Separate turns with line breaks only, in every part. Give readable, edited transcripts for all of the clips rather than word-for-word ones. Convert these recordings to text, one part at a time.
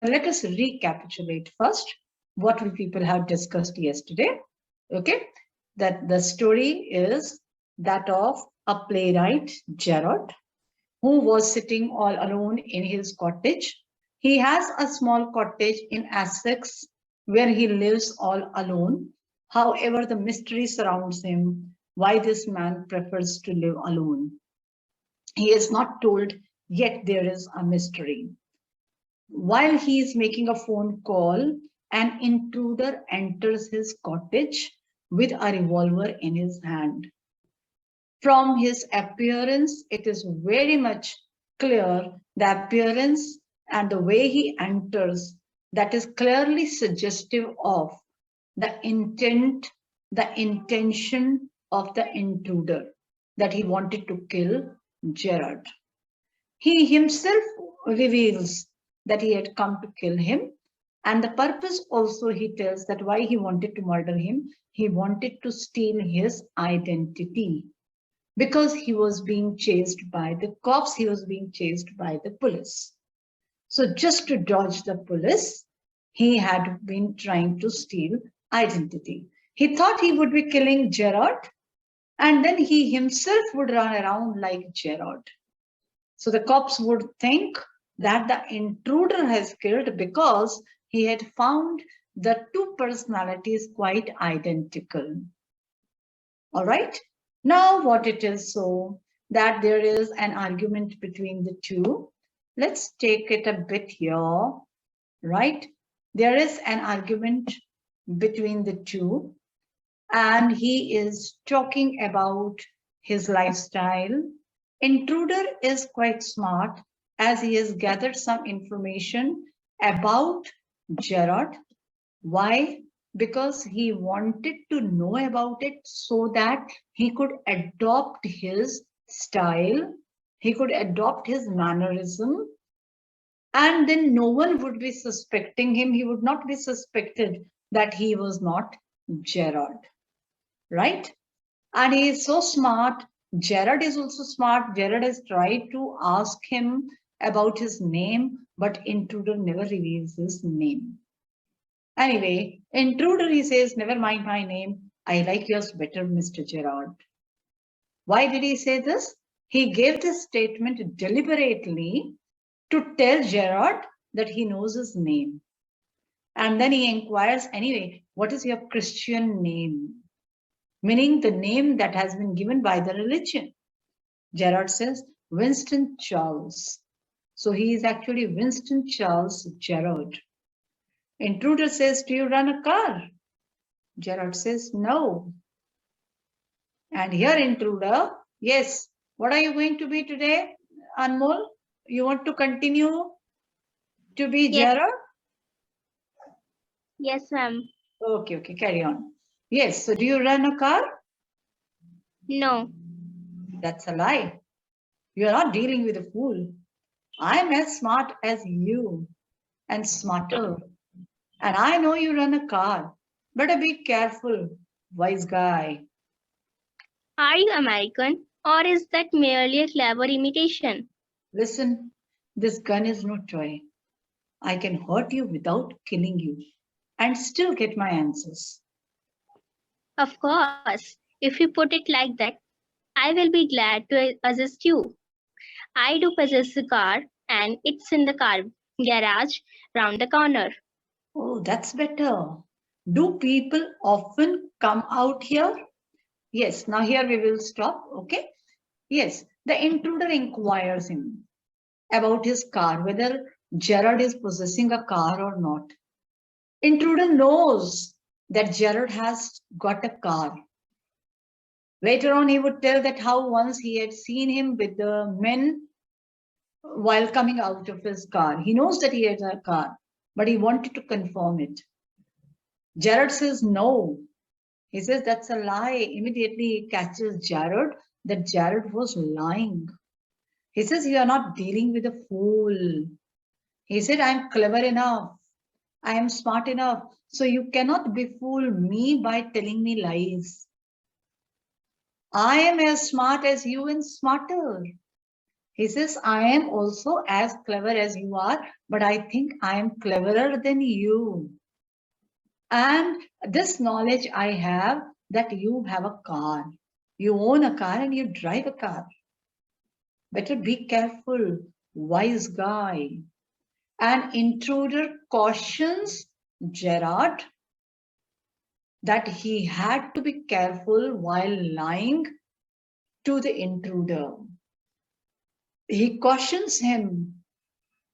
Let us recapitulate first what we people have discussed yesterday. Okay, that the story is that of a playwright, Gerard, who was sitting all alone in his cottage. He has a small cottage in Essex where he lives all alone. However, the mystery surrounds him why this man prefers to live alone. He is not told, yet there is a mystery. While he is making a phone call, an intruder enters his cottage with a revolver in his hand. From his appearance, it is very much clear the appearance and the way he enters that is clearly suggestive of the intent, the intention of the intruder that he wanted to kill Gerard. He himself reveals that he had come to kill him. And the purpose also he tells that why he wanted to murder him, he wanted to steal his identity because he was being chased by the cops, he was being chased by the police. So just to dodge the police, he had been trying to steal identity. He thought he would be killing Gerard and then he himself would run around like Gerard. So the cops would think that the intruder has killed because he had found the two personalities quite identical. All right. Now what it is so that there is an argument between the two. Let's take it a bit here, right? There is an argument between the two and he is talking about his lifestyle. Intruder is quite smart as he has gathered some information about Gerard. Why? Because he wanted to know about it so that he could adopt his style, he could adopt his mannerism, and then no one would be suspecting him. He would not be suspected that he was not Gerard, right? And he is so smart. Gerard is also smart. Gerard has tried to ask him about his name, but Intruder never reveals his name. Anyway, Intruder, he says, never mind my name. I like yours better, Mr. Gerard. Why did he say this? He gave this statement deliberately to tell Gerard that he knows his name. And then he inquires, anyway, what is your Christian name? Meaning the name that has been given by the religion. Gerard says, Winston Charles. So he is actually Winston Charles Gerard. Intruder says, do you run a car? Gerard says, no. And here Intruder, yes, what are you going to be today, Anmol? You want to continue to be
Yes.
Gerard?
Yes, ma'am.
Okay, carry on. Yes, so do you run a car?
No.
That's a lie. You are not dealing with a fool. I'm as smart as you and smarter. And I know you run a car. Better be careful, wise guy.
Are you American or is that merely a clever imitation?
Listen, this gun is no toy. I can hurt you without killing you and still get my answers.
Of course, if you put it like that, I will be glad to assist you. I do possess a car and it's in the car garage round the corner.
Oh, that's better. Do people often come out here? Yes, now here we will stop, okay? Yes, the intruder inquires him about his car, whether Gerard is possessing a car or not. Intruder knows that Gerard has got a car. Later on, he would tell that how once he had seen him with the men while coming out of his car. He knows that he has a car, but he wanted to confirm it. Gerard says no. He says that's a lie. Immediately he catches Gerard that Gerard was lying. He says, you are not dealing with a fool. He said, I'm clever enough. I am smart enough. So you cannot befool me by telling me lies. I am as smart as you and smarter. He says, I am also as clever as you are, but I think I am cleverer than you. And this knowledge I have that you have a car. You own a car and you drive a car. Better be careful, wise guy. An intruder cautions Gerard that he had to be careful while lying to the intruder. He cautions him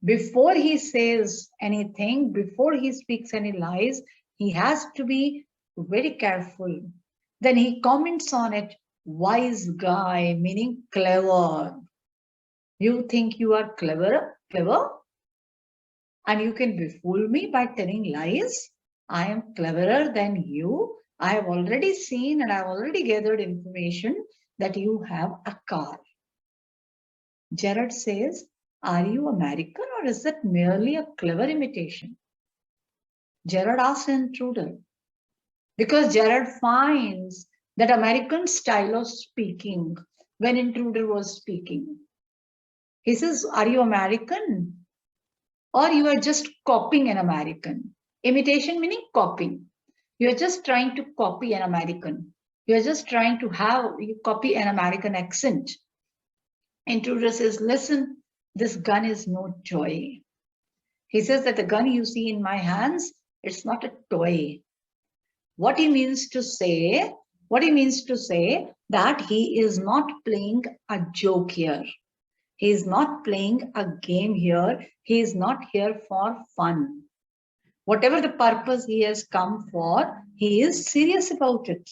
before he says anything, before he speaks any lies, he has to be very careful. Then he comments on it, wise guy, meaning clever. You think you are clever, and you can befool me by telling lies? I am cleverer than you. I have already seen and I have already gathered information that you have a car. Gerard says, are you American or is that merely a clever imitation? Gerard asks an intruder because Gerard finds that American style of speaking when intruder was speaking. He says, are you American or you are just copying an American? Imitation meaning copying. You are just trying to copy an American. You are just trying to you copy an American accent. Intruder says, listen, this gun is no toy. He says that the gun you see in my hands, it's not a toy. What he means to say that he is not playing a joke here. He is not playing a game here. He is not here for fun. Whatever the purpose he has come for, he is serious about it.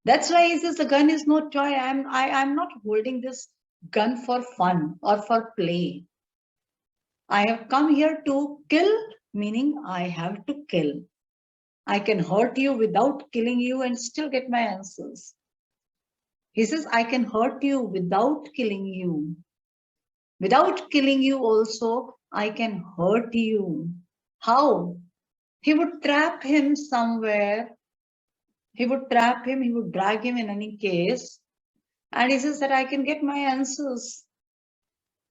That's why he says the gun is no toy. I'm not holding this gun for fun or for play. I have come here to kill, meaning I have to kill. I can hurt you without killing you and still get my answers. He says, I can hurt you without killing you. Without killing you also, I can hurt you. How? He would trap him somewhere. He would trap him, he would drag him in any case. And he says that I can get my answers.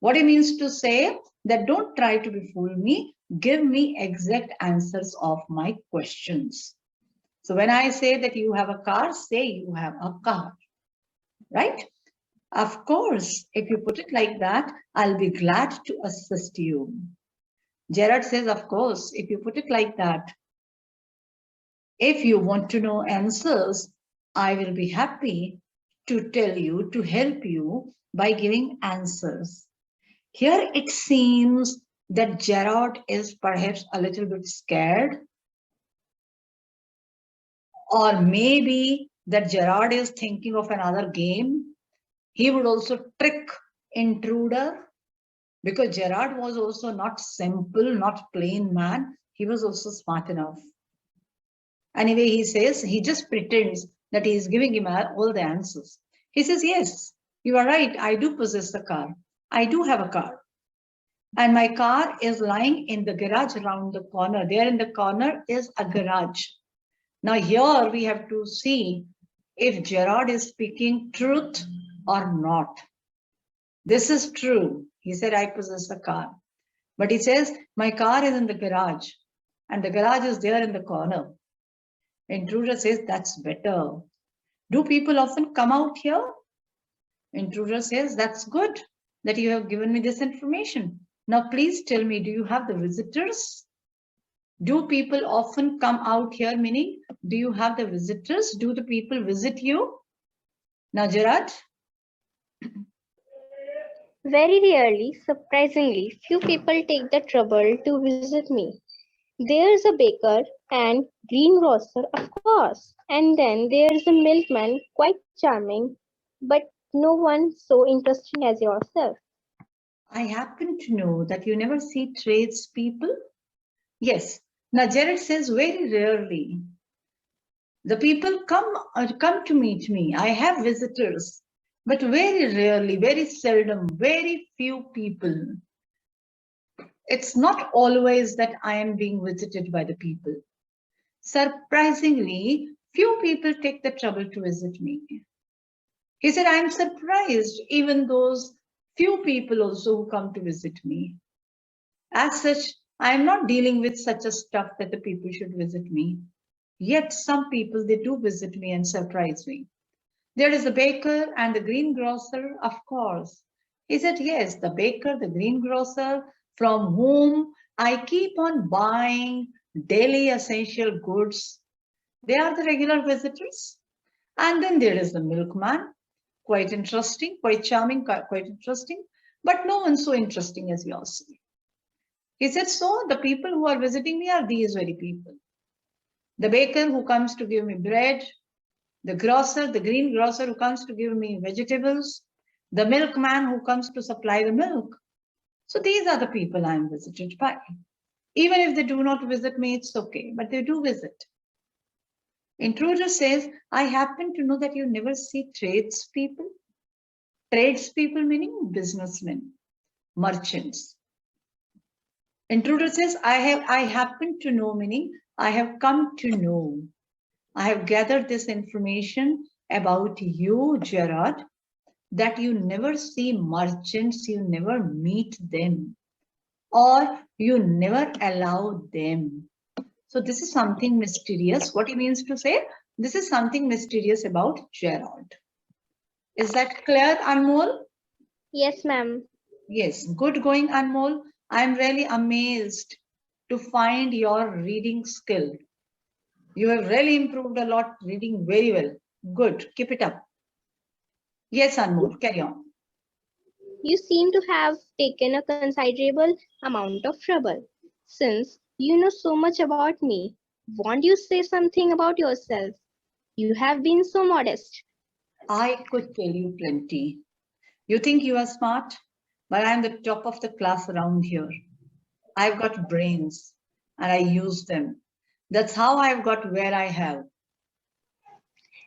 What he means to say that don't try to befool me, give me exact answers of my questions. So when I say that you have a car, say you have a car, right? Of course, if you put it like that, I'll be glad to assist you. Gerard says, of course, if you put it like that, if you want to know answers, I will be happy to tell you, to help you by giving answers. Here it seems that Gerard is perhaps a little bit scared, or maybe that Gerard is thinking of another game. He would also trick intruder because Gerard was also not simple, not plain man. He was also smart enough. Anyway, he says, he just pretends that he is giving him all the answers. He says, yes, you are right. I do possess a car. I do have a car. And my car is lying in the garage around the corner. There in the corner is a garage. Now here we have to see if Gerard is speaking truth or not. This is true. He said, I possess a car. But he says, my car is in the garage and the garage is there in the corner. Intruder says, that's better. Do people often come out here? Intruder says, that's good that you have given me this information. Now, please tell me, do you have the visitors? Do people often come out here? Meaning, do you have the visitors? Do the people visit you? Now, Gerard?
Very rarely, surprisingly, few people take the trouble to visit me. There's a baker and greengrocer, of course, and then there's a milkman, quite charming, but no one so interesting as yourself.
I happen to know that you never see tradespeople. Yes. Now, Gerard says very rarely. The people come to meet me. I have visitors, but very rarely, very seldom, very few people. It's not always that I am being visited by the people. Surprisingly, few people take the trouble to visit me. He said, I'm surprised even those Few people also who come to visit me. As such, I am not dealing with such a stuff that the people should visit me. Yet some people, they do visit me and surprise me. There is the baker and the greengrocer, of course. He said, yes, the baker, the greengrocer, from whom I keep on buying daily essential goods. They are the regular visitors. And then there is the milkman, quite interesting, quite charming, quite interesting, but no one so interesting as yours. He said, so the people who are visiting me are these very people. The baker who comes to give me bread, the grocer, the greengrocer who comes to give me vegetables, the milkman who comes to supply the milk. So these are the people I am visited by. Even if they do not visit me, it's okay, but they do visit. Intruder says, I happen to know that you never see tradespeople. Tradespeople meaning businessmen, merchants. Intruder says, I happen to know meaning I have come to know. I have gathered this information about you, Gerard, that you never see merchants, you never meet them, or you never allow them. So this is something mysterious. What he means to say, this is something mysterious about Gerard. Is that clear, Anmol?
Yes, ma'am.
Yes, good going, Anmol. I'm really amazed to find your reading skill. You have really improved a lot, reading very well. Good, keep it up. Yes, Anmol, carry on.
You seem to have taken a considerable amount of trouble. Since you know so much about me, won't you say something about yourself? You have been so modest.
I could tell you plenty. You think you are smart, but I am the top of the class around here. I've got brains and I use them. That's how I've got where I have.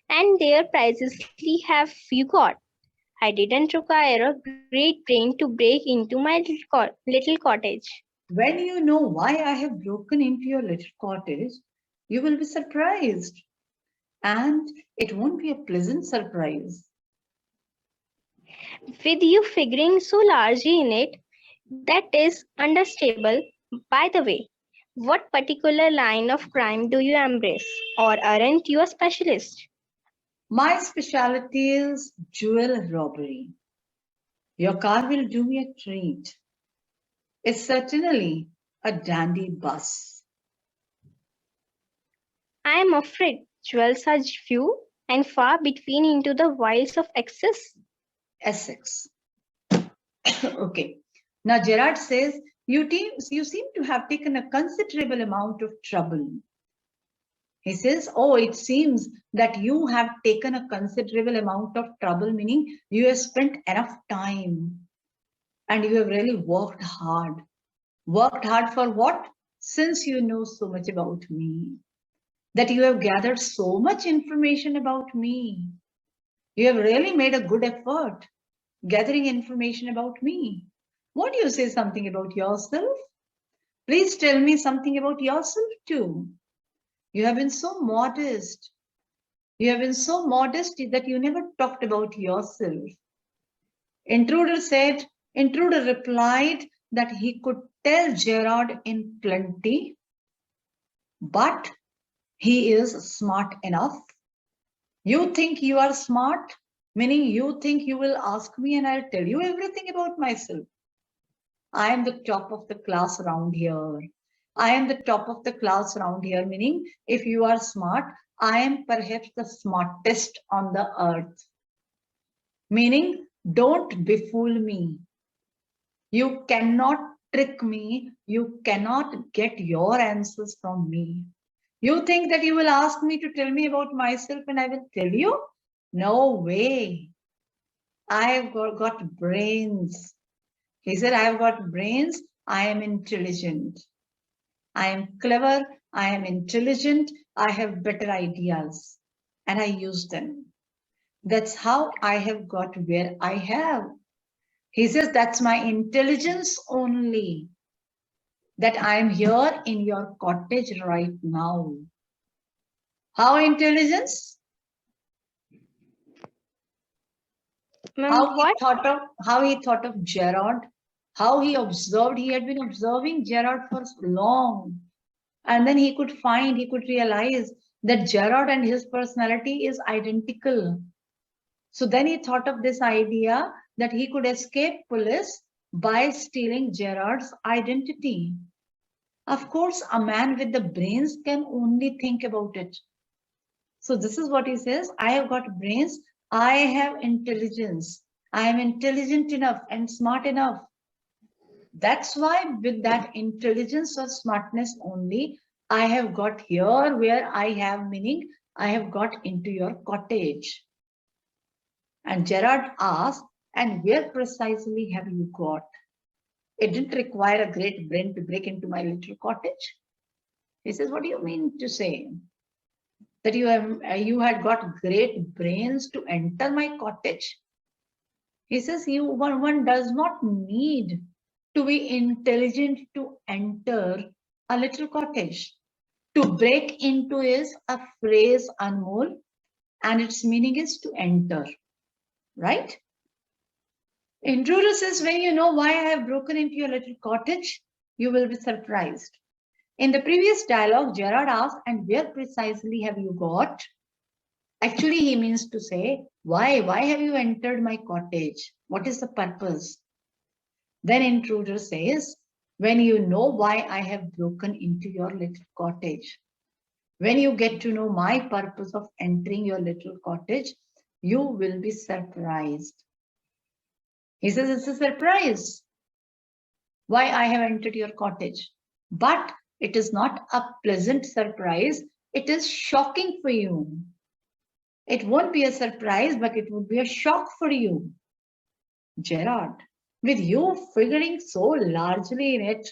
And there precisely have you got. I didn't require a great brain to break into my little cottage.
When you know why I have broken into your little cottage, you will be surprised. And it won't be a pleasant surprise.
With you figuring so largely in it, that is understandable. By the way, what particular line of crime do you embrace? Or aren't you a specialist?
My specialty is jewel robbery. Your car will do me a treat. It's certainly a dandy bus.
I am afraid jewels are few and far between into the wilds of excess.
Essex. Okay. Now, Gerard says, you seem to have taken a considerable amount of trouble. He says, oh, it seems that you have taken a considerable amount of trouble, meaning you have spent enough time and you have really worked hard. Worked hard for what? Since you know so much about me, that you have gathered so much information about me. You have really made a good effort gathering information about me. Won't you say something about yourself? Please tell me something about yourself too. You have been so modest. You have been so modest that you never talked about yourself. Intruder said, Intruder replied that he could tell Gerard in plenty, but he is smart enough. You think you are smart, meaning you think you will ask me and I'll tell you everything about myself. I am the top of the class around here. I am the top of the class around here, meaning if you are smart, I am perhaps the smartest on the earth. Meaning, don't befool me. You cannot trick me. You cannot get your answers from me. You think that you will ask me to tell me about myself and I will tell you? No way. I've got brains. He said, I've got brains. I am intelligent. I am clever. I am intelligent. I have better ideas and I use them. That's how I have got where I have. He says, that's my intelligence only, that I am here in your cottage right now. How intelligence?
Ma'am, what?
How he thought of Gerard, how he observed. He had been observing Gerard for long, and then he could realize that Gerard and his personality is identical. So then he thought of this idea that he could escape police by stealing Gerard's identity. Of course, a man with the brains can only think about it. So this is what he says: I have got brains, I have intelligence, I am intelligent enough and smart enough. That's why, with that intelligence or smartness only, I have got here where I have, meaning I have got into your cottage. And Gerard asked, and where precisely have you got? It didn't require a great brain to break into my little cottage. He says, what do you mean to say? That you had got great brains to enter my cottage? He says, one does not need to be intelligent to enter a little cottage. To break into is a phrase, Anmol, and its meaning is to enter, right? Intruder says, when you know why I have broken into your little cottage, you will be surprised. In the previous dialogue, Gerard asked, and where precisely have you got? Actually, he means to say, why? Why have you entered my cottage? What is the purpose? Then Intruder says, when you know why I have broken into your little cottage, when you get to know my purpose of entering your little cottage, you will be surprised. He says, it's a surprise why I have entered your cottage. But it is not a pleasant surprise. It is shocking for you. It won't be a surprise, but it would be a shock for you. Gerard, with you figuring so largely in it,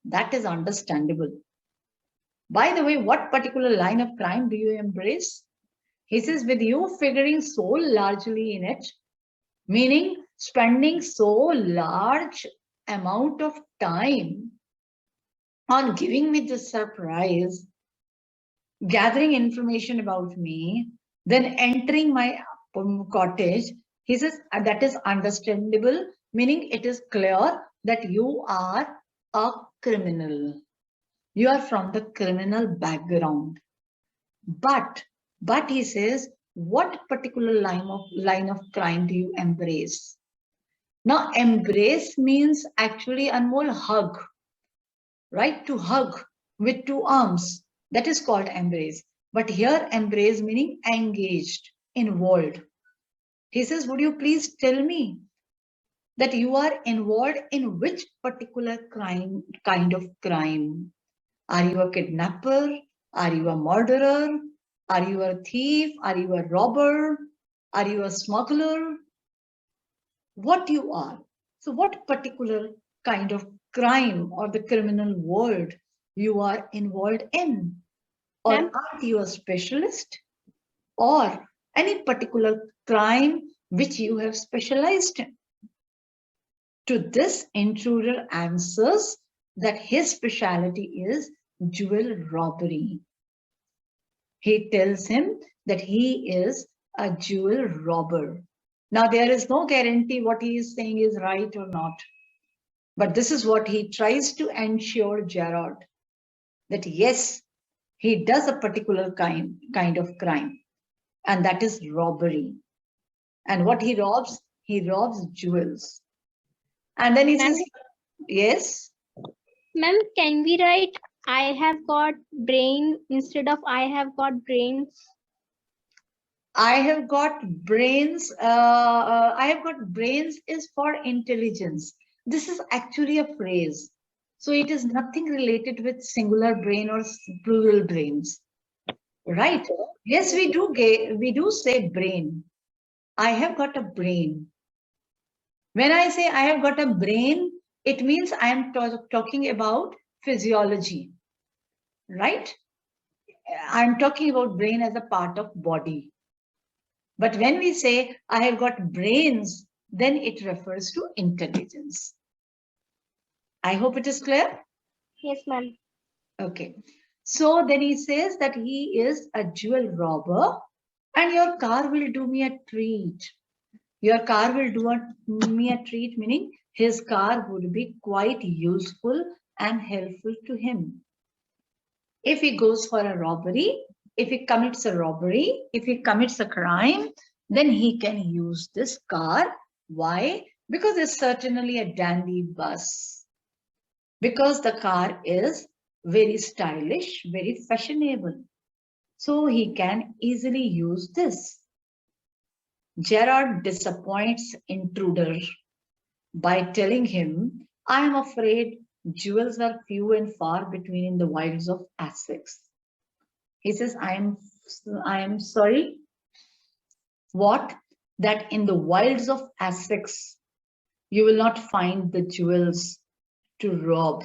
that is understandable. By the way, what particular line of crime do you embrace? He says, with you figuring so largely in it, meaning spending so large amount of time on giving me this surprise, gathering information about me, then entering my cottage. He says that is understandable, meaning it is clear that you are a criminal. You are from the criminal background. But he says, what particular line of crime do you embrace? Now, embrace means actually, Anmol, hug, right? To hug with two arms. That is called embrace. But here, embrace meaning engaged, involved. He says, would you please tell me that you are involved in which particular crime, kind of crime? Are you a kidnapper? Are you a murderer? Are you a thief? Are you a robber? Are you a smuggler? What you are? So what particular kind of crime or the criminal world you are involved in? Or are you a specialist? Or any particular crime which you have specialized in? To this, Intruder answers that his specialty is jewel robbery. He tells him that he is a jewel robber. Now, there is no guarantee what he is saying is right or not. But this is what he tries to ensure Gerard, that yes, he does a particular kind of crime, and that is robbery. And what he robs jewels. And then he says, yes.
Ma'am, can we write I have got brain instead of I have got brains?
I have got brains. I have got brains is for intelligence. This is actually a phrase. So it is nothing related with singular brain or plural brains. Right? Yes, we do say brain. I have got a brain. When I say I have got a brain, it means I am talking about physiology. Right? I'm talking about brain as a part of body. But when we say I have got brains, then it refers to intelligence. I hope it is clear.
Yes, ma'am.
Okay. So then he says that he is a jewel robber and your car will do me a treat. Your car will me a treat, meaning his car would be quite useful and helpful to him. If he goes for a robbery, if he commits a robbery, if he commits a crime, then he can use this car. Why? Because it's certainly a dandy bus. Because the car is very stylish, very fashionable. So he can easily use this. Gerard disappoints Intruder by telling him, I am afraid jewels are few and far between in the wilds of Essex. He says, I am sorry. What? That in the wilds of Essex, you will not find the jewels to rob.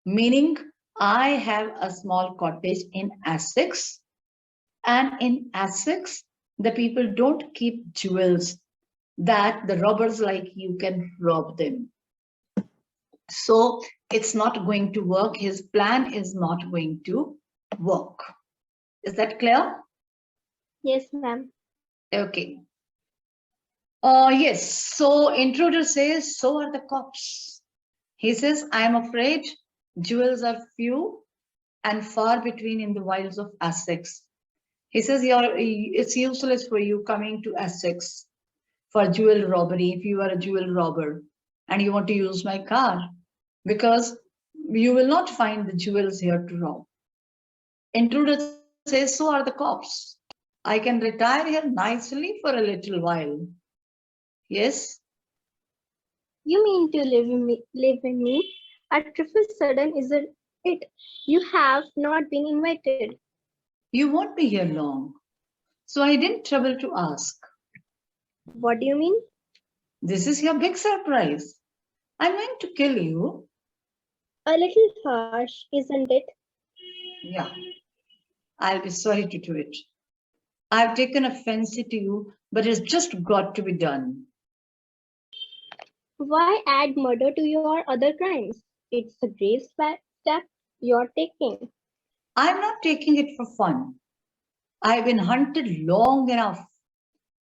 Meaning, I have a small cottage in Essex, and in Essex, the people don't keep jewels that the robbers like you can rob them. So it's not going to work. His plan is not going to work. Is that clear?
Yes, ma'am.
Okay. Yes. So Intruder says, so are the cops. He says, I am afraid jewels are few and far between in the wilds of Essex. He says, it's useless for you coming to Essex for jewel robbery if you are a jewel robber and you want to use my car, because you will not find the jewels here to rob. Intruder says, so are the cops. I can retire here nicely for a little while. Yes?
You mean to live in me? A trifle sudden, isn't it? You have not been invited.
You won't be here long. So I didn't trouble to ask.
What do you mean?
This is your big surprise. I'm going to kill you.
A little harsh, isn't it?
Yeah, I'll be sorry to do it. I've taken a fancy to you, but it's just got to be done.
Why add murder to your other crimes? It's a grave step you're taking.
I'm not taking it for fun. I've been hunted long enough.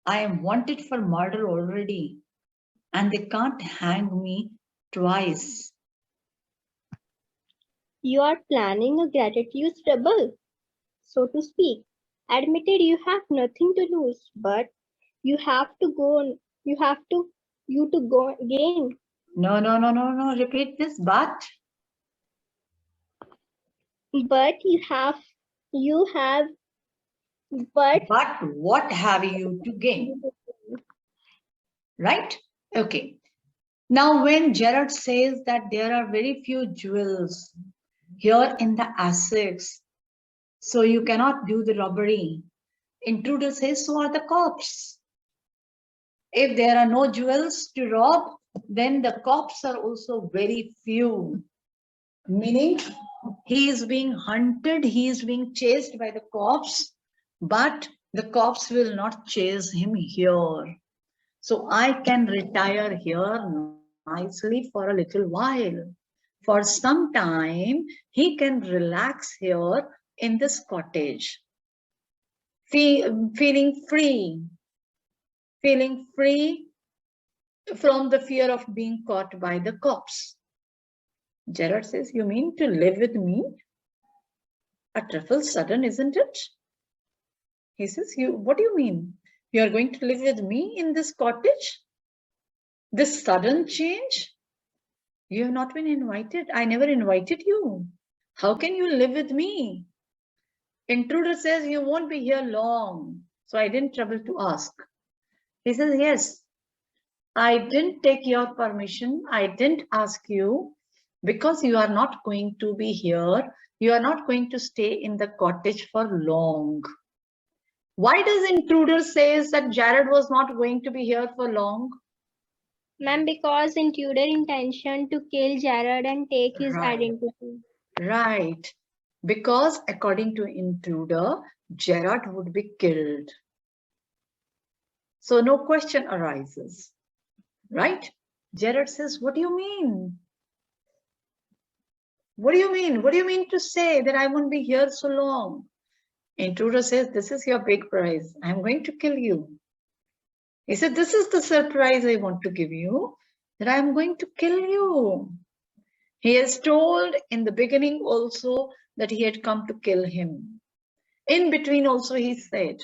I am wanted for murder already, and they can't hang me twice.
You are planning a gratuitous trouble, so to speak. Admitted you have nothing to lose, but you have to go. You to go gain.
No, no, no, no, no. Repeat this,
But you have, but
but what have you to gain? Right? Okay. Now, when Gerard says that there are very few jewels here in the Essex, so you cannot do the robbery, Intruder says, so are the cops. If there are no jewels to rob, then the cops are also very few. Meaning, he is being hunted, he is being chased by the cops, but the cops will not chase him here. So I can retire here nicely for a little while. For some time, he can relax here in this cottage, feeling free from the fear of being caught by the cops. Gerard says, you mean to live with me? A trifle sudden, isn't it? He says, what do you mean? You are going to live with me in this cottage? This sudden change? You have not been invited. I never invited you. How can you live with me? Intruder says, you won't be here long. So I didn't trouble to ask. He says, yes, I didn't take your permission. I didn't ask you because you are not going to be here. You are not going to stay in the cottage for long. Why does Intruder says that Jared was not going to be here for long?
ma'am, because Intruder intention to kill Jared and take his
Right.
identity.
Right. Because according to Intruder, Gerard would be killed. So no question arises. Right? Gerard says, what do you mean? What do you mean? What do you mean to say that I won't be here so long? Intruder says, this is your big prize. I'm going to kill you. He said, this is the surprise I want to give you, that I am going to kill you. He has told in the beginning also that he had come to kill him. In between also he said,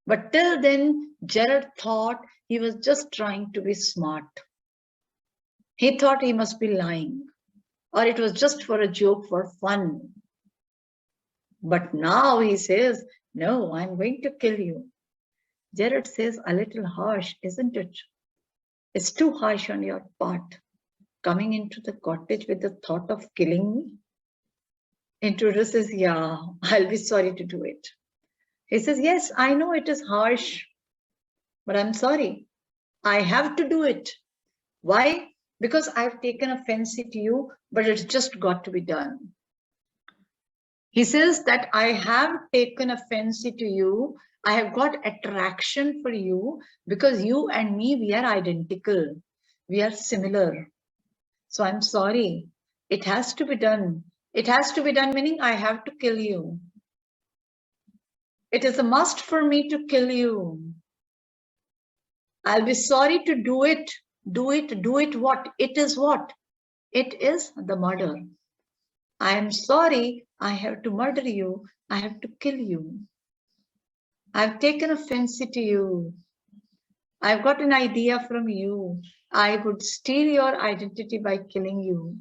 but till then, Jared thought he was just trying to be smart. He thought he must be lying, or it was just for a joke, for fun. But now he says, no, I'm going to kill you. Jared says, a little harsh, isn't it? It's too harsh on your part, coming into the cottage with the thought of killing me. Intruder says, yeah, I'll be sorry to do it. He says, yes, I know it is harsh, but I'm sorry. I have to do it. Why? Because I've taken a fancy to you, but it's just got to be done. He says that I have taken a fancy to you. I have got attraction for you because you and me, we are identical. We are similar. So I'm sorry. It has to be done. It has to be done, meaning I have to kill you. It is a must for me to kill you. I'll be sorry to do it. Do it what? It is what? It is the murder. I am sorry, I have to murder you. I have to kill you. I've taken a fancy to you. I've got an idea from you. I would steal your identity by killing you.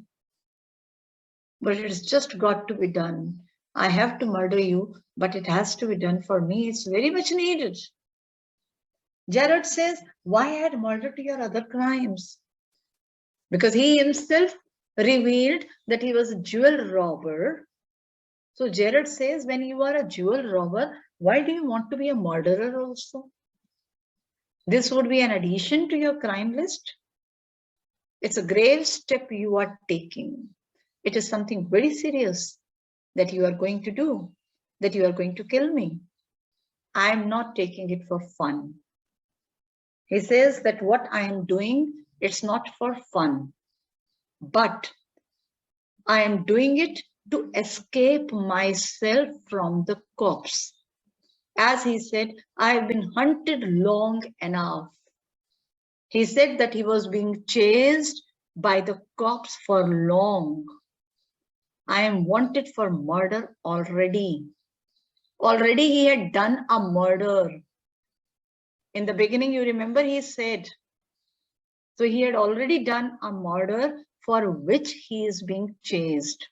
But it's just got to be done. I have to murder you, but it has to be done for me. It's very much needed. Jared says, why add murder to your other crimes? Because he himself revealed that he was a jewel robber. So Jared says, when you are a jewel robber, why do you want to be a murderer also? This would be an addition to your crime list. It's a grave step you are taking. It is something very serious that you are going to do, that you are going to kill me. I am not taking it for fun. He says that what I am doing, it's not for fun, but I am doing it to escape myself from the cops. As he said, I have been hunted long enough. He said that he was being chased by the cops for long. I am wanted for murder already. Already he had done a murder. In the beginning, you remember he said, so he had already done a murder for which he is being chased.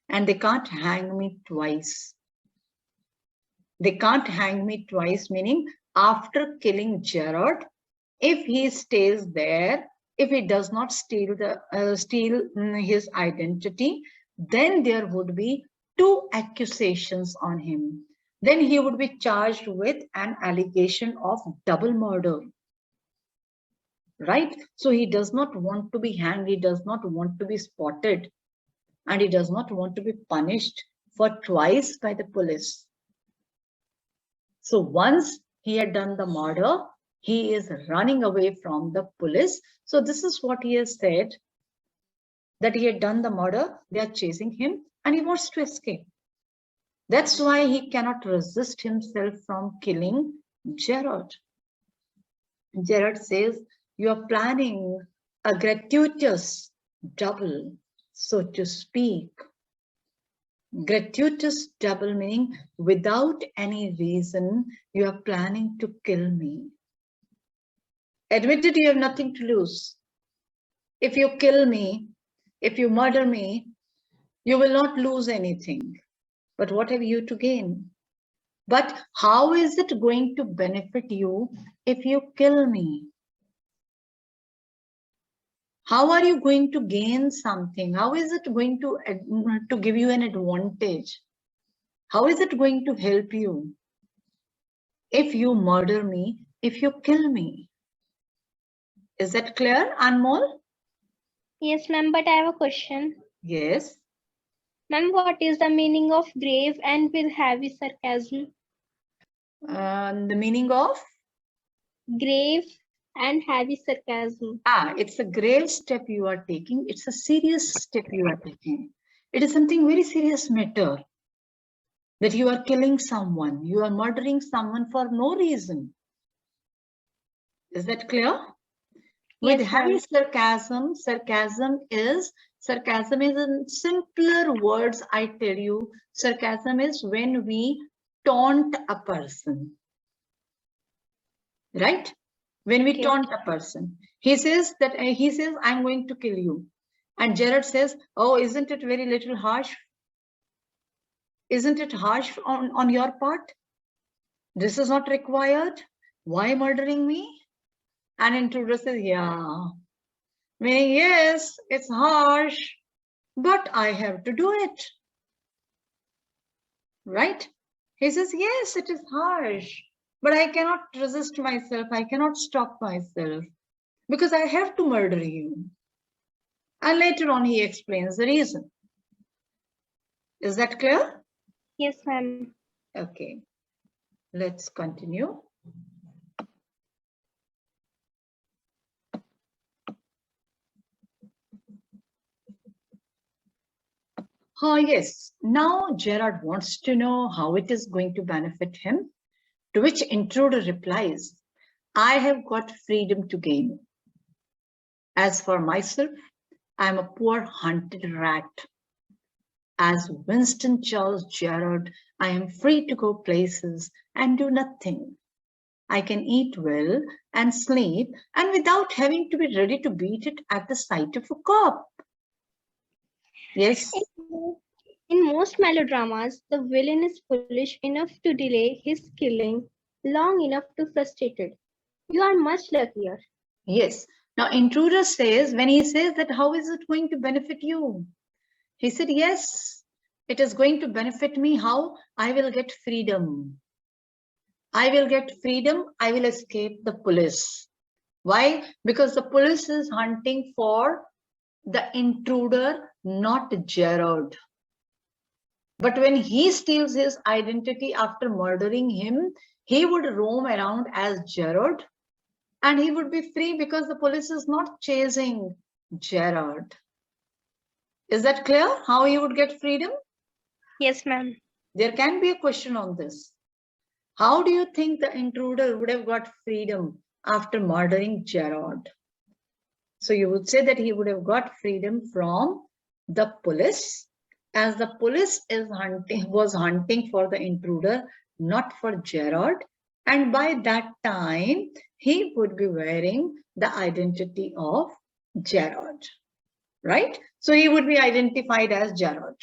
And they can't hang me twice. They can't hang me twice, meaning after killing Gerard, if he stays there, if he does not steal his identity, then there would be 2 accusations on him. Then he would be charged with an allegation of double murder. Right? So he does not want to be hanged. He does not want to be spotted. And he does not want to be punished for twice by the police. So once he had done the murder, he is running away from the police. So this is what he has said, that he had done the murder, they are chasing him, and he wants to escape. That's why he cannot resist himself from killing Gerard. Gerard says, you are planning a gratuitous double, so to speak. Gratuitous double meaning without any reason, you are planning to kill me. Admitted you have nothing to lose. If you kill me, if you murder me, you will not lose anything. But what have you to gain? But how is it going to benefit you if you kill me? How are you going to gain something? How is it going to give you an advantage? How is it going to help you? If you murder me, if you kill me. Is that clear, Anmol?
Yes, ma'am, but I have a question.
Yes.
Ma'am, what is the meaning of grave and with heavy sarcasm?
The meaning of?
Grave and heavy sarcasm.
It's a grave step you are taking. It's a serious step you are taking. It is something very serious matter. That you are killing someone. You are murdering someone for no reason. Is that clear? With
Yes,
heavy
ma'am.
sarcasm, sarcasm is in simpler words. I tell you, sarcasm is when we taunt a person, right? When we
Okay.
taunt a person, he says, I'm going to kill you. And Jared says, oh, isn't it very little harsh? Isn't it harsh on your part? This is not required. Why murdering me? And Intruder says, yeah. Meaning, yes, it's harsh, but I have to do it. Right? He says, yes, it is harsh, but I cannot resist myself. I cannot stop myself because I have to murder you. And later on, he explains the reason. Is that clear?
Yes, ma'am.
Okay, let's continue. Oh, yes. Now Gerard wants to know how it is going to benefit him, to which Intruder replies, I have got freedom to gain. As for myself, I am a poor hunted rat. As Winston Charles Gerard, I am free to go places and do nothing. I can eat well and sleep and without having to be ready to beat it at the sight of a cop. Yes.
In most melodramas, the villain is foolish enough to delay his killing long enough to frustrate it. You are much luckier.
Yes. Now, Intruder says, when he says that, how is it going to benefit you? He said, yes, it is going to benefit me. How? I will get freedom. I will get freedom. I will escape the police. Why? Because the police is hunting for the intruder, not Gerard. But when he steals his identity after murdering him, he would roam around as Gerard and he would be free because the police is not chasing Gerard. Is that clear? How he would get freedom?
Yes, ma'am.
There can be a question on this. How do you think the intruder would have got freedom after murdering Gerard? So you would say that he would have got freedom from the police, as the police was hunting for the intruder, not for Gerard. And by that time, he would be wearing the identity of Gerard, right? So he would be identified as Gerard.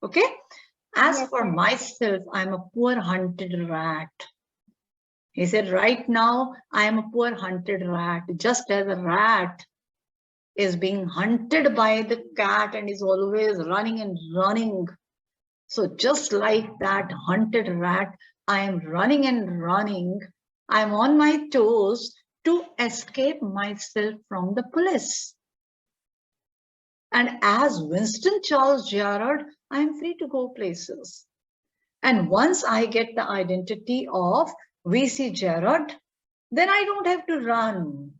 Okay. As
Yes,
for
ma'am.
myself, I'm a poor hunted rat. He said, right now, I am a poor hunted rat, just as a rat is being hunted by the cat and is always running and running. So just like that hunted rat, I am running and running. I'm on my toes to escape myself from the police. And as Winston Charles Gerard, I am free to go places. And once I get the identity of VC Gerard, then I don't have to run.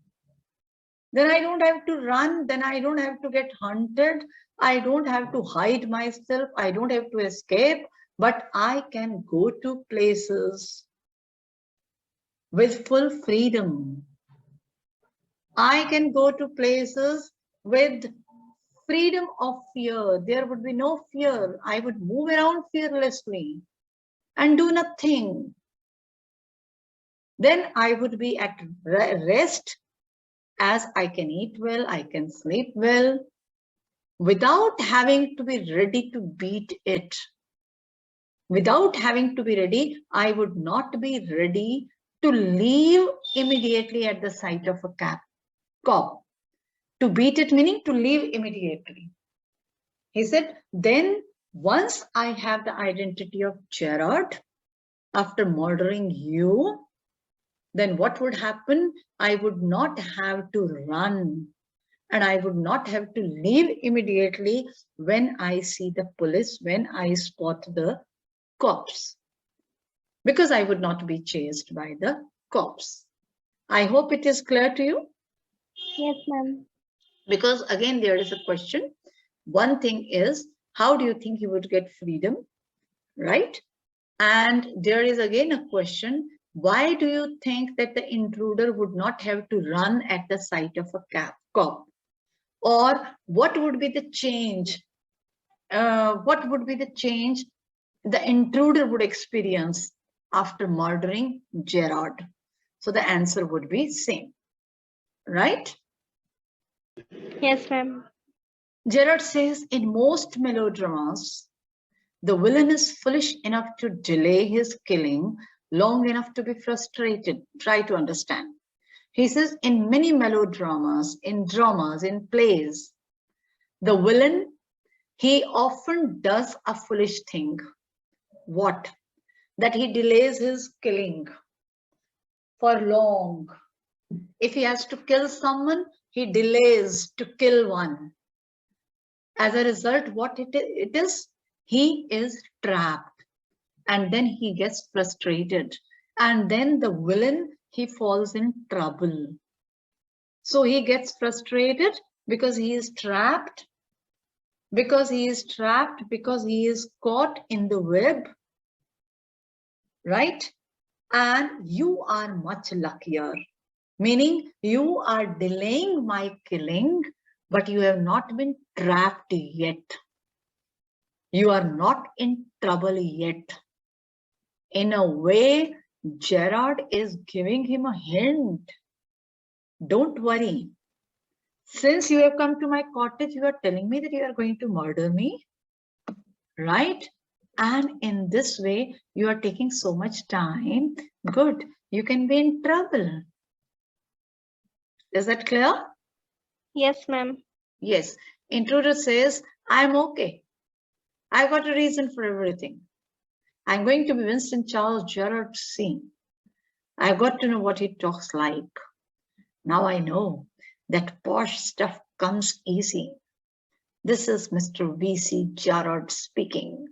Then I don't have to run. Then I don't have to get hunted. I don't have to hide myself. I don't have to escape, but I can go to places with full freedom. I can go to places with freedom of fear. There would be no fear. I would move around fearlessly and do nothing. Then I would be at rest, as I can eat well, I can sleep well, without having to be ready to beat it. Without having to be ready, I would not be ready to leave immediately at the sight of a cop. To beat it meaning to leave immediately. He said, then once I have the identity of Gerard, after murdering you, then what would happen? I would not have to run and I would not have to leave immediately when I see the police, when I spot the cops, because I would not be chased by the cops. I hope it is clear to you.
Yes, ma'am.
Because again, there is a question. One thing is, how do you think you would get freedom, right? And there is again a question Why do you think that the intruder would not have to run at the sight of a cop? Or what would be the change? What would be the change the intruder would experience after murdering Gerard? So the answer would be same, right?
Yes, ma'am.
Gerard says in most melodramas, the villain is foolish enough to delay his killing long enough to be frustrated. Try to understand. He says in many melodramas, in dramas, in plays, the villain, he often does a foolish thing. What? That he delays his killing for long. If he has to kill someone, he delays to kill one. As a result, what it is, he is trapped, and then he gets frustrated, and then the villain, he falls in trouble. So he gets frustrated because he is trapped, because he is caught in the web, right? And you are much luckier, meaning you are delaying my killing, but you have not been trapped yet. You are not in trouble yet. In a way, Gerard is giving him a hint. Don't worry. Since you have come to my cottage, you are telling me that you are going to murder me, right? And in this way, you are taking so much time. Good, you can be in trouble. Is that clear?
Yes, ma'am.
Yes. Intruder says, I'm okay. I got a reason for everything. I'm going to be Winston Charles Gerard's scene. I got to know what he talks like. Now I know that posh stuff comes easy. This is Mr. V.C. Gerard speaking.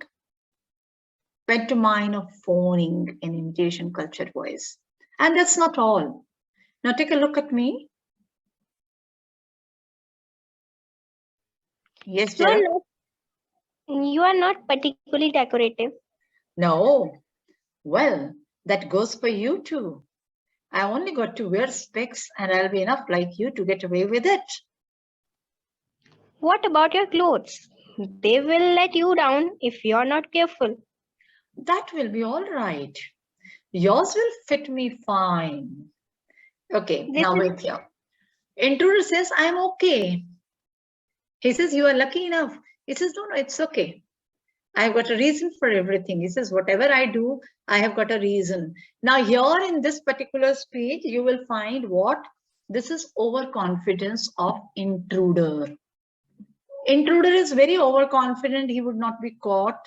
Pantomime of phoning in imitation cultured voice. And that's not all. Now take a look at me. Yes, Gerard?
You are not particularly decorative.
No. Well, that goes for you too. I only got to wear specs and I'll be enough like you to get away with it.
What about your clothes? They will let you down if you're not careful.
That will be all right. Yours will fit me fine. Okay,
This
now
is
wait here. Intruder says, I'm okay. He says, you are lucky enough. He says, no, it's okay. I've got a reason for everything. He says, whatever I do, I have got a reason. Now here in this particular speech, you will find what? This is overconfidence of intruder. Intruder is very overconfident he would not be caught.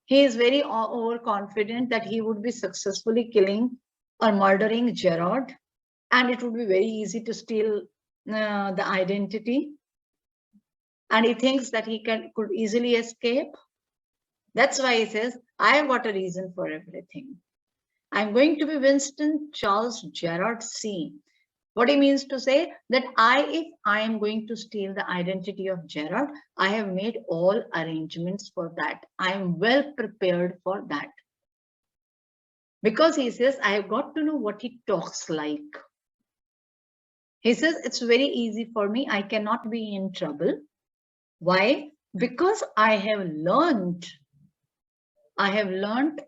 He is very overconfident that he would be successfully killing or murdering Gerard, and it would be very easy to steal the identity. And he thinks that he could easily escape. That's why he says, I have got a reason for everything. I'm going to be Winston Charles Gerard C. What he means to say that if I am going to steal the identity of Gerard, I have made all arrangements for that. I am well prepared for that. Because he says, I have got to know what he talks like. He says, it's very easy for me. I cannot be in trouble. Why? Because I have learned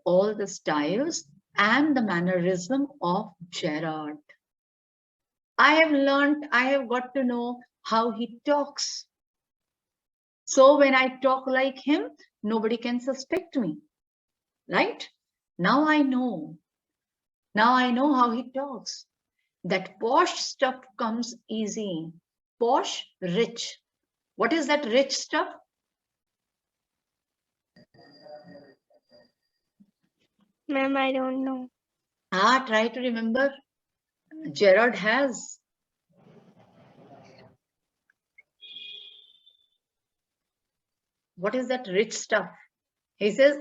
all the styles and the mannerism of Gerard. I have got to know how he talks. So when I talk like him, nobody can suspect me, right? Now I know how he talks. That posh stuff comes easy. Posh, rich. What is that rich stuff?
Ma'am, I don't know.
Try to remember. Gerard has. What is that rich stuff? He says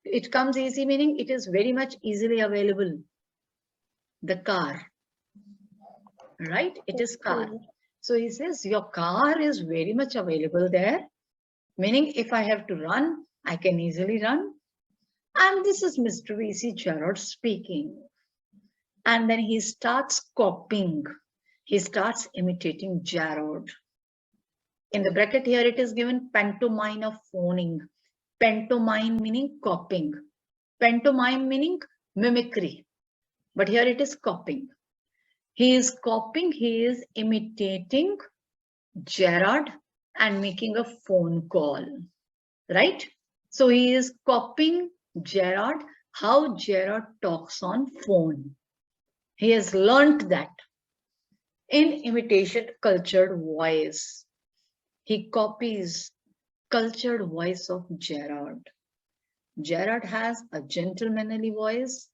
it comes easy, meaning it is very much easily available. The car, right? It is car. So he says your car is very much available there, meaning if I have to run, I can easily run. And this is Mr. V.C. Gerard speaking. And then he starts copying. He starts imitating Gerard. In the bracket here, it is given pantomime of phoning. Pantomime meaning copying. Pantomime meaning mimicry. But here it is copying. He is copying, he is imitating Gerard and making a phone call, right? So he is copying Gerard, how Gerard talks on phone. He has learnt that in imitation cultured voice. He copies cultured voice of Gerard. Gerard has a gentlemanly voice.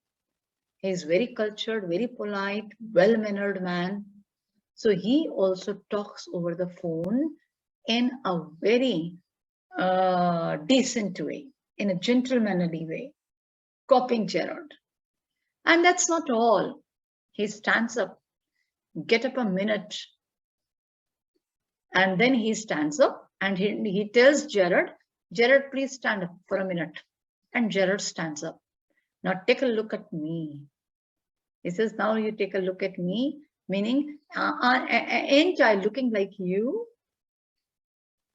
He is very cultured, very polite, well-mannered man. So he also talks over the phone in a very decent way, in a gentlemanly way, copying Gerard. And that's not all. He stands up, get up a minute. And then he stands up and he tells Gerard, Gerard, please stand up for a minute. And Gerard stands up. Now take a look at me. He says, now you take a look at me, meaning, ain't I looking like you?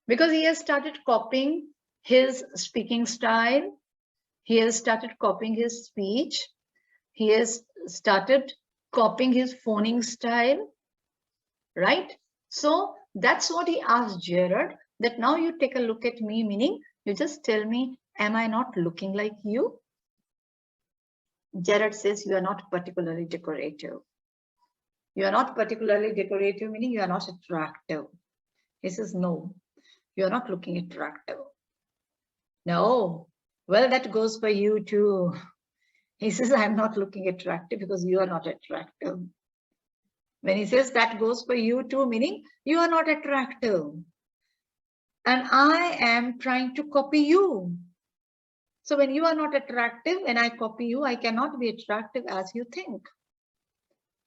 Because he has started copying his speaking style. He has started copying his speech. He has started copying his phoning style, right? So that's what he asked Gerard, that now you take a look at me, meaning you just tell me, am I not looking like you? Gerard says, you are not particularly decorative. You are not particularly decorative, meaning you are not attractive. He says, no, you are not looking attractive. No, well, that goes for you too. He says, I'm not looking attractive because you are not attractive. When he says that goes for you too, meaning you are not attractive. And I am trying to copy you. So when you are not attractive and I copy you, I cannot be attractive as you think.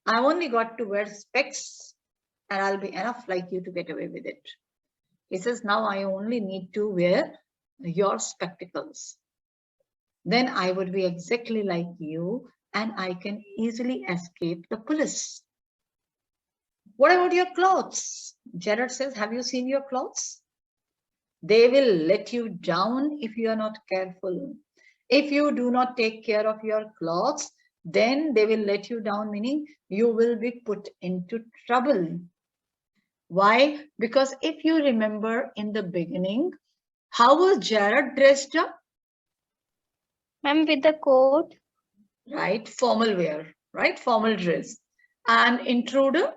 I only got to wear specs and I'll be enough like you to get away with it. He says, now I only need to wear your spectacles. Then I would be exactly like you and I can easily escape the police. What about your clothes? Gerard says, have you seen your clothes? They will let you down if you are not careful. If you do not take care of your clothes, then they will let you down, meaning you will be put into trouble. Why? Because if you remember in the beginning, how was Gerard dressed up?
Ma'am, with the coat.
Right, formal wear, right, formal dress. And Intruder?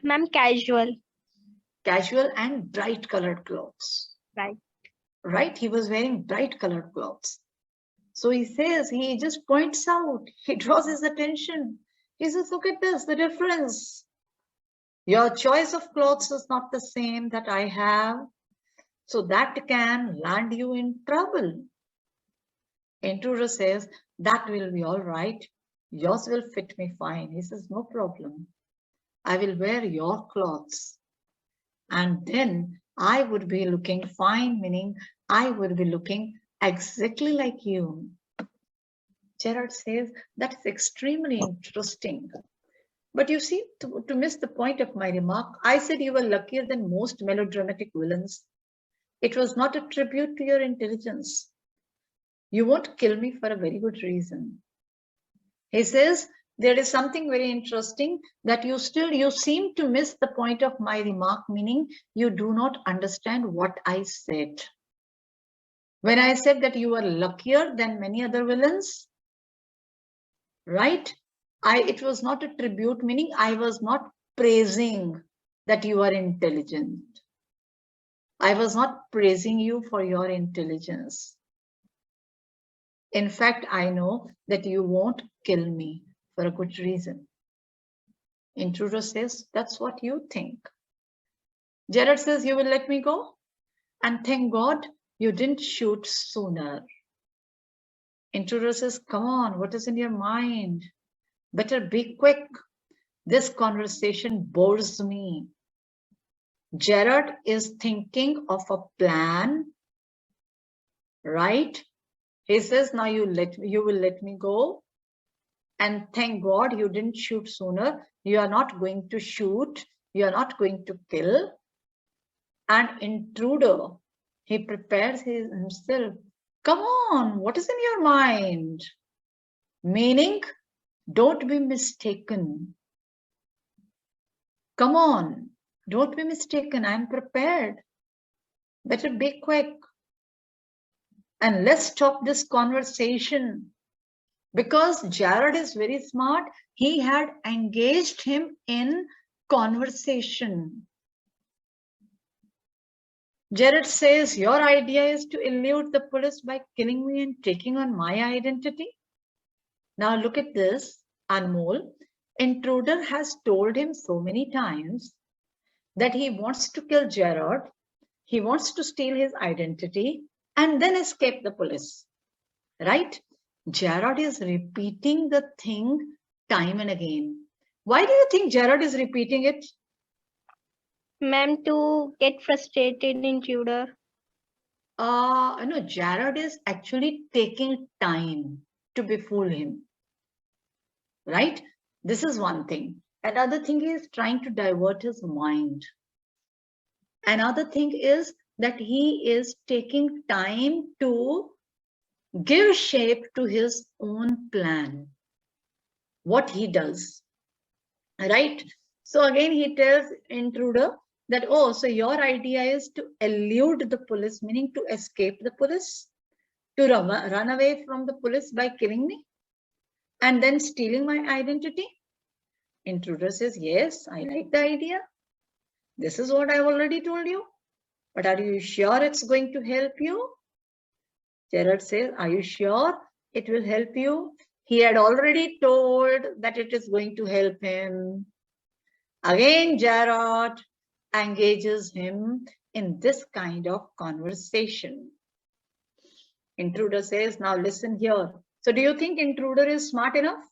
Ma'am, casual.
Casual and bright colored clothes.
Right.
Right, he was wearing bright colored clothes. So he says, he just points out, he draws his attention. He says, look at this, the difference. Your choice of clothes is not the same that I have. So that can land you in trouble. Intruder says, that will be all right. Yours will fit me fine. He says, no problem. I will wear your clothes. And then I would be looking fine, meaning I would be looking exactly like you. Gerard says, that's extremely interesting. But you see, to miss the point of my remark, I said you were luckier than most melodramatic villains. It was not a tribute to your intelligence. You won't kill me for a very good reason. He says, there is something very interesting that you seem to miss the point of my remark, meaning you do not understand what I said. When I said that you are luckier than many other villains, right? It was not a tribute, meaning I was not praising that you are intelligent. I was not praising you for your intelligence. In fact, I know that you won't kill me for a good reason. Intruder says, that's what you think. Gerard says, you will let me go? And thank God you didn't shoot sooner. Intruder says, come on, what is in your mind? Better be quick. This conversation bores me. Gerard is thinking of a plan, right? He says, now you will let me go. And thank God you didn't shoot sooner. You are not going to shoot. You are not going to kill. And Intruder, he prepares himself. Come on, what is in your mind? Meaning, don't be mistaken. Come on, don't be mistaken. I'm prepared. Better be quick. And let's stop this conversation. Because Jared is very smart, he had engaged him in conversation. Jared says, your idea is to elude the police by killing me and taking on my identity. Now look at this, Anmol. Intruder has told him so many times that he wants to kill Jared, he wants to steal his identity and then escape the police, right? Jared is repeating the thing time and again. Why do you think Jared is repeating it?
Ma'am, to get frustrated, Intruder.
No, Jared is actually taking time to befool him, right? This is one thing. Another thing is trying to divert his mind. Another thing is that he is taking time to give shape to his own plan, what he does, right? So again, he tells Intruder that, oh, so your idea is to elude the police, meaning to escape the police, to run away from the police by killing me and then stealing my identity? Intruder says, yes, I like the idea. This is what I've already told you. But are you sure it's going to help you? Jared says, are you sure it will help you? He had already told that it is going to help him. Again, Jared engages him in this kind of conversation. Intruder says, now listen here. So do you think Intruder is smart enough?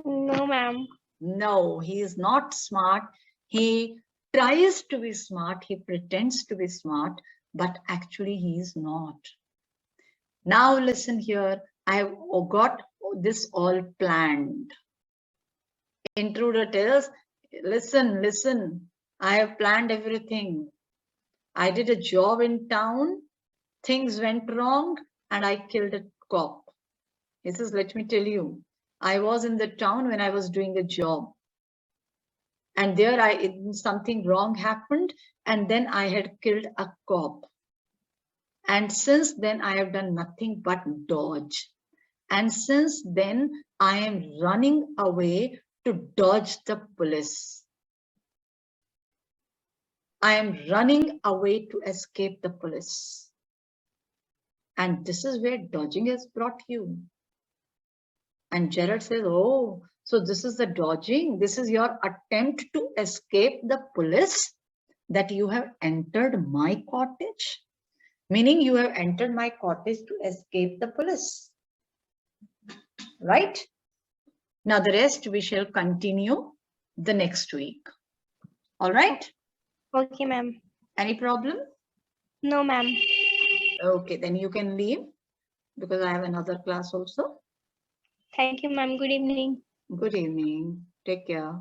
No, ma'am.
No, he is not smart. He tries to be smart. He pretends to be smart, but actually he is not. Now listen here. I've got this all planned. Intruder tells, listen. I have planned everything. I did a job in town. Things went wrong and I killed a cop. He says, let me tell you, I was in the town when I was doing a job. And there something wrong happened, and then I had killed a cop. And since then, I have done nothing but dodge. And since then, I am running away to dodge the police. I am running away to escape the police. And this is where dodging has brought you. And Jared says, oh, so this is the dodging. This is your attempt to escape the police, that you have entered my cottage. Meaning you have entered my cottage to escape the police. Right? Now the rest we shall continue the next week. All right?
Okay, ma'am.
Any problem?
No, ma'am.
Okay, then you can leave because I have another class also.
Thank you, ma'am. Good evening.
Good evening. Take care.